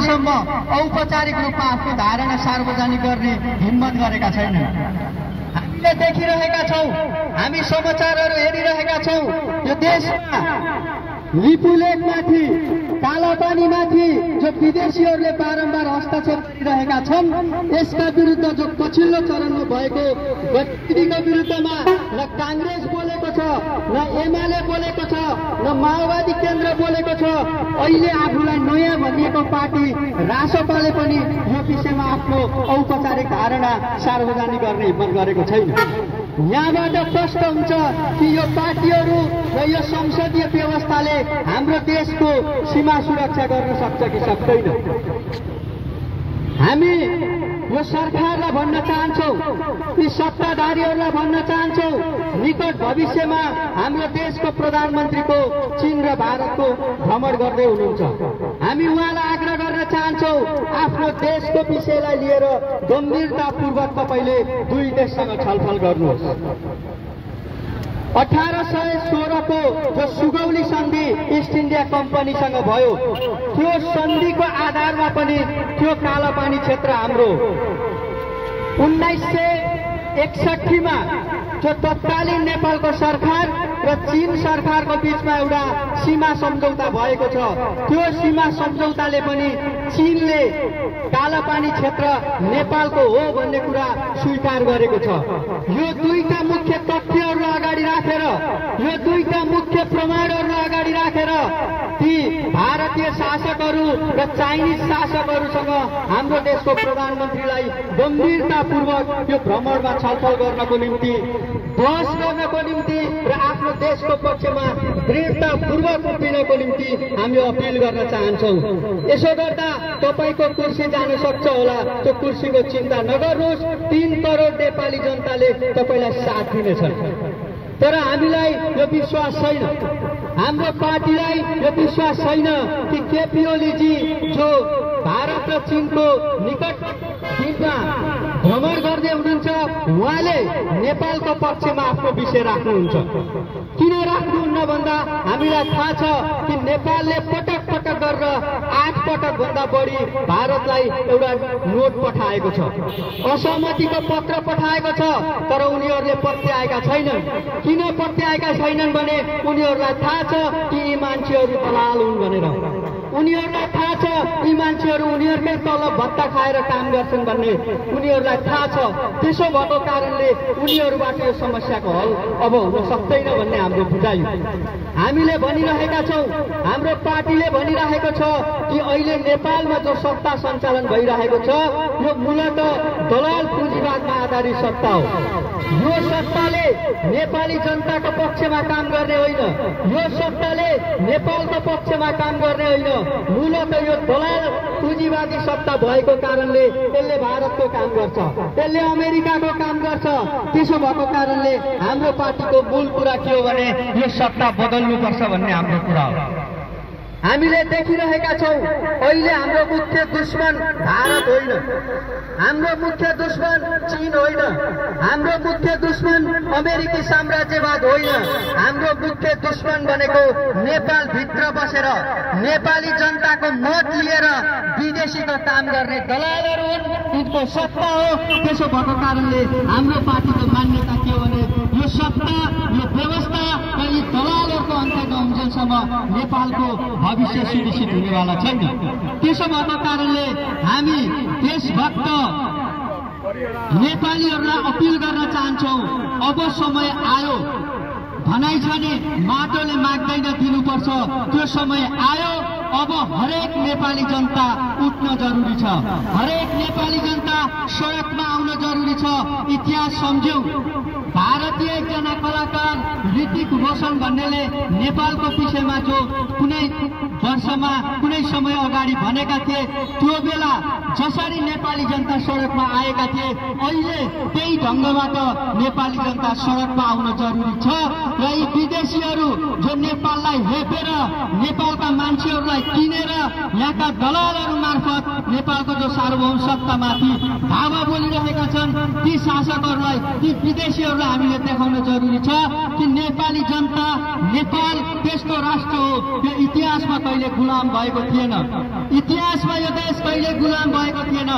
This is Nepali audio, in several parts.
अहिलेसम्म औपचारिक रूपमा आफ्नो धारणा सार्वजनिक गर्ने हिम्मत गरेका छैनन्। हामीले देखिरहेका छौँ, हामी समाचारहरू हेरिरहेका छौँ, यो देशमा लिपुलेखमाथि कालापानीमाथि जो विदेशीहरूले बारम्बार हस्तक्षेप गरिरहेका छन्, यसका विरुद्ध जो पछिल्लो चरणमा भएको गतिविधिको विरुद्धमा न काङ्ग्रेस बोलेको छ, न एमाले बोलेको छ, न माओवादी केन्द्र बोलेको छ। अहिले आफूलाई नयाँ भनिएको पार्टी रासपाले पनि यो विषयमा आफ्नो औपचारिक धारणा सार्वजनिक गर्ने हिम्मत गरेको छैन। यहाँबाट प्रश्न हुन्छ कि यो पार्टीहरू र यो संसदीय व्यवस्थाले हाम्रो देशको सीमा सुरक्षा गर्न सक्छ कि सक्दैन। हामी यो सरकारलाई भन्न चाहन्छौँ, यी सत्ताधारीहरूलाई भन्न चाहन्छौँ, निकट भविष्यमा हाम्रो देशको प्रधानमन्त्रीको चीन र भारतको भ्रमण गर्दै हुनुहुन्छ। हामी उहाँलाई आग्रह गर्न चाहन्छौँ, आफ्नो देशको विषयलाई लिएर गम्भीरतापूर्वक तपाईँले दुई देशसँग छलफल गर्नुहोस्। 1816 को जो सुगौली सन्धि इस्ट इन्डिया कम्पनीसँग भयो, त्यो सन्धिको आधारमा पनि त्यो कालापानी क्षेत्र हाम्रो 1961 मा जो तत्कालीन नेपालको सरकार र चीन सरकारको बीचमा एउटा सीमा सम्झौता भएको छ। त्यो सीमा सम्झौताले पनि चीनले कालापानी क्षेत्र नेपालको हो भन्ने कुरा स्वीकार गरेको छ। यो दुईटा मुख्य तथ्यहरूलाई अगाडि राखेर, यो दुईटा मुख्य प्रमाणहरूलाई अगाडि राखेर ती भारतीय शासकहरू र चाइनिज शासकहरूसँग हाम्रो देशको प्रधानमन्त्रीलाई गम्भीरतापूर्वक यो भ्रमणमा छलफल गर्नको निम्ति, बहस गर्नको निम्ति र आफ्नो देशको पक्षमा दृढतापूर्वक उभिनको निम्ति हामी अपिल गर्न चाहन्छौँ। यसो गर्दा तपाईँको कुर्सी जान सक्छ होला, त्यो कुर्सीको चिन्ता नगर्नुहोस्। 3 करोड नेपाली जनताले तपाईँलाई साथ दिनेछन्। तर हामीलाई यो विश्वास छैन, हाम्रो पार्टीलाई यो विश्वास छैन कि केपी ओलीजी जो भारत र चीनको निकट दिनमा भ्रमण गर्दै हुनुहुन्छ, उहाँले नेपालको पक्षमा आफ्नो विषय राख्नुहुन्छ। किन राख्नुहुन्न भन्दा हामीलाई थाहा छ कि नेपालले पटक पटक गरेर 8 पटक भन्दा बढी भारतलाई एउटा नोट पठाएको छ, असहमतिको पत्र पठाएको छ। तर उनीहरूले पत्याएका छैनन्। किन पत्याएका छैनन् भने उनीहरूलाई थाहा छ कि यी मान्छेहरू दलाल हुन् भनेर। उनीहरूलाई थाहा छ यी मान्छेहरू उनीहरूकै तलब भत्ता खाएर काम गर्छन् भन्ने उनीहरूलाई थाहा छ। त्यसो भएको कारणले उनीहरूबाट यो समस्याको हल अब हुन सक्दैन भन्ने हाम्रो बुझाइ। हामीले भनिरहेका छौँ, हाम्रो पार्टीले भनिरहेको छ कि अहिले नेपालमा जो सत्ता सञ्चालन भइरहेको छ, यो मूलतः दलाल पुँजीवादमा आधारित सत्ता हो। यो सत्ताले नेपाली जनताको पक्षमा काम गर्ने होइन, यो सत्ताले नेपालको पक्षमा काम गर्ने होइन। मूलतः यो दलाल पुँजीवादी सत्ता भएको कारणले यसले भारतको काम गर्छ, यसले अमेरिकाको काम गर्छ। त्यसो भएको कारणले हाम्रो पार्टीको मूल कुरा के हो भने यो सत्ता बदल्नुपर्छ भन्ने हाम्रो कुरा हो। हामीले देखिरहेका छौँ, अहिले हाम्रो मुख्य दुश्मन भारत होइन, हाम्रो मुख्य दुश्मन चीन होइन, हाम्रो मुख्य दुश्मन अमेरिकी साम्राज्यवाद होइन। हाम्रो मुख्य दुश्मन भनेको नेपाल भित्र बसेर नेपाली जनताको मत लिएर विदेशीको काम गर्ने दलालहरू हुन्, यिनको सत्ता हो। त्यसो भएको कारणले हाम्रो पार्टीको मान्यता के हो भने यो सत्ता, यो व्यवस्था र यी दलालहरूको अन्त्य नहुन्जेलसम्म नेपालको भविष्य सुनिश्चित हुनेवाला छैन। त्यसो भएको कारणले हामी देशभक्त नेपालीहरूलाई अपिल गर्न चाहन्छौँ, अब समय आयो। भनाइ छ नि, माटोले माग्दैन दिनुपर्छ, त्यो समय आयो। अब हरेक नेपाली जनता उठ्न जरुरी छ, हरेक नेपाली जनता सडकमा आउन जरुरी छ। इतिहास सम्झ्यौं, भारतीय एकजना कलाकार ऋतिक रोशन भन्नेले नेपालको विषयमा जो कुनै वर्षमा कुनै समय अगाडि भनेका थिए, त्यो बेला जसरी नेपाली जनता सडकमा आएका थिए, अहिले त्यही ढङ्गबाट नेपाली जनता सडकमा आउन जरुरी छ। र यी विदेशीहरू जो नेपाललाई हेपेर नेपालका मान्छेहरूलाई किनेर यहाँका दलालहरू मार्फत नेपालको जो सार्वभौम सत्तामाथि धावा बोलिरहेका छन् ती शासकहरूलाई, ती विदेशीहरूलाई हामीले देखाउन जरुरी छ कि नेपाली जनता, नेपाल त्यस्तो राष्ट्र हो यो इतिहासमा कहिले गुलाम भएको थिएन। इतिहासमा यो देश कहिले गुलाम भएको थिएन।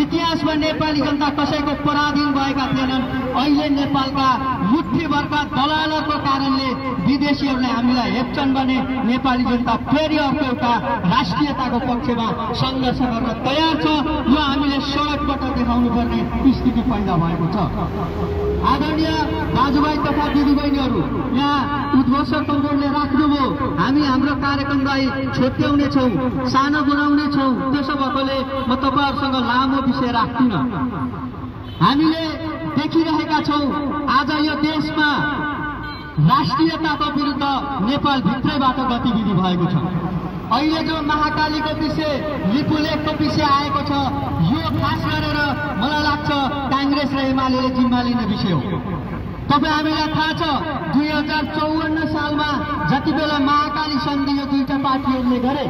इतिहासमा नेपाली जनता कसैको पराधीन भएका थिएनन्। अहिले नेपालका मुठ्ठीभरका दलालहरूको कारणले विदेशीहरूले हामीलाई हेप्छन् भने नेपाली जनता फेरि अर्को एउटा राष्ट्रियताको पक्षमा सङ्घर्ष गर्न तयार छ। यो हामीले सडकबाट देखाउनु पर्ने स्थिति पैदा भएको छ। आदरणीय दाजुभाइ तथा दिदीबहिनीहरू, यहाँ उद्घोषक कमजोरले राख्नुभयो, हामी हाम्रो कार्यक्रमलाई छोट्याउनेछौँ, सानो बनाउनेछौँ। त्यसो भएकोले म तपाईँहरूसँग लामो विषय राख्दिनँ। हामीले देखिरहेका छौँ आज यो देशमा राष्ट्रियताको विरुद्ध नेपाल भित्रैबाट गतिविधि भएको छ। अहिले जो महाकालीको विषय, लिपुलेखको विषय आएको छ, यो खास गरेर मलाई लाग्छ काङ्ग्रेस र एमाले जिम्मा लिने विषय हो। तपाईँ हामीलाई थाहा छ 2054 सालमा जति बेला महाकाली सन्धि यो दुईटा पार्टीहरूले गरे,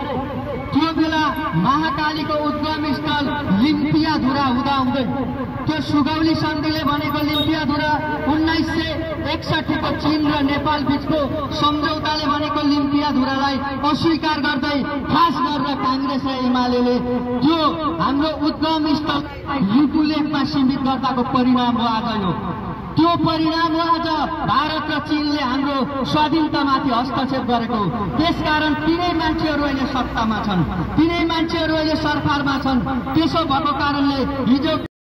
त्यो बेला महाकालीको उद्गम स्थल लिम्पियाधुरा हुँदाहुँदै त्यो सुगौली सन्धिले भनेको लिम्पियाधुरा 1961 को चीन र नेपाल बीचको सम्झौताले भनेको लिम्पियाधुरालाई अस्वीकार गर्दै खास गरेर काङ्ग्रेस र एमाले त्यो हाम्रो उद्गम स्थल लिपुलेखमा सीमित गर्दाको परिणाम हो आज यो। त्यो परिणाम हो आज भारत र चीनले हाम्रो स्वाधीनतामाथि हस्तक्षेप गरेको। त्यसकारण तिनै मान्छेहरू अहिले सत्तामा छन्, तिनै मान्छेहरू अहिले सरकारमा छन्। त्यसो भएको कारणले हिजो